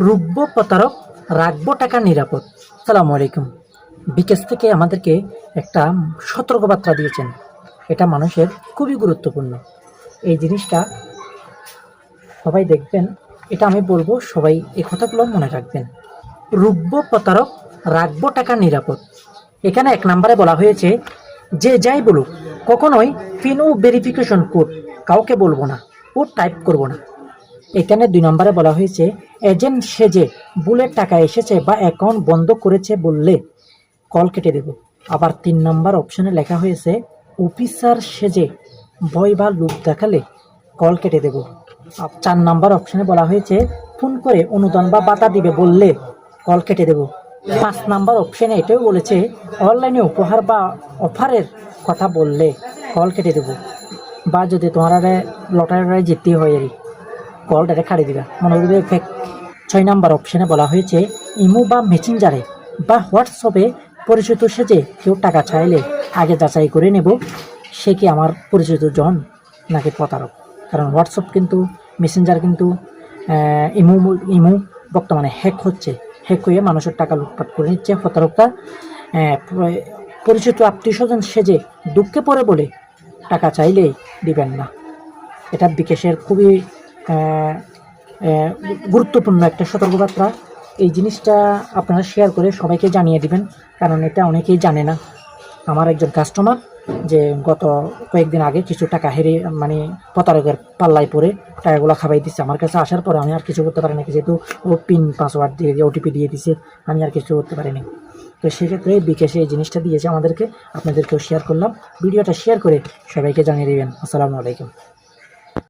রুখবো প্রতারক, রাখবো টাকা নিরাপদ। সালামু আলাইকুম। বিকাশ থেকে আমাদেরকে একটা সতর্কবার্তা দিয়েছেন। এটা মানুষের খুবই গুরুত্বপূর্ণ। এই জিনিসটা সবাই দেখবেন, এটা আমি বলবো, সবাই এই কথাগুলো মনে রাখবেন। রুখবো প্রতারক, রাখবো টাকা নিরাপদ। এখানে 1 নম্বরে বলা হয়েছে, যে যাই বলুক কখনোই পিন ও ভেরিফিকেশন কোড কাউকে বলবো না, কোড টাইপ করব না। এখানে 2 নম্বরে বলা হয়েছে, এজেন্ট সেজে বুলেট টাকা এসেছে বা অ্যাকাউন্ট বন্ধ করেছে বললে কল কেটে দেব। আবার 3 নম্বর অপশনে লেখা হয়েছে, অফিসার সেজে ভয় বা লোভ দেখালে কল কেটে দেব। 4 নম্বর অপশনে বলা হয়েছে, ফোন করে অনুদান বা বাতা দিবে বললে কল কেটে দেব। 5 নম্বর অপশনে এটাও বলেছে, অনলাইনে উপহার বা অফারের কথা বললে কল কেটে দেব। বা যদি তোমার লটারি জিততে হয় কল ডাইরেক্ট খাড়ি দিবা, মনে করবে ফেক। 6 নম্বর অপশনে বলা হয়েছে, ইমো বা মেসেঞ্জারে বা হোয়াটসঅ্যাপে পরিচিত সেজে কেউ টাকা চাইলে আগে যাচাই করে নেব সে কি আমার পরিচিত জন নাকি প্রতারক। কারণ হোয়াটসঅ্যাপ কিন্তু, মেসেঞ্জার কিন্তু, ইমো বর্তমানে হ্যাক হচ্ছে। হ্যাক হয়ে মানুষের টাকা লুটপাট করে নিচ্ছে প্রতারকরা। পরিচিত আত্মীয় স্বজন সেজে দুঃখে পড়ে বলে টাকা চাইলেই দিবেন না। এটা বিকাশের খুবই গুরুত্বপূর্ণ একটা সতর্কবার্তা। এই জিনিসটা আপনারা শেয়ার করে সবাইকে জানিয়ে দিবেন, কারণ এটা অনেকেই জানে না। আমার একজন কাস্টমার যে গত কয়েকদিন আগে কিছু টাকা হেরে প্রতারকের পাল্লায় পড়ে টাকাগুলো খাবাই দিচ্ছে। আমার কাছে আসার পর আমি আর কিছু করতে পারি না, যেহেতু ও পিন পাসওয়ার্ড দিয়ে ওটিপি দিয়ে দিছে, আমি আর কিছু করতে পারিনি। তো সেক্ষেত্রে বিকাশে এই জিনিসটা দিয়েছে আমাদেরকে, আপনাদেরকেও শেয়ার করলাম। ভিডিওটা শেয়ার করে সবাইকে জানিয়ে দেবেন। আসসালামু আলাইকুম।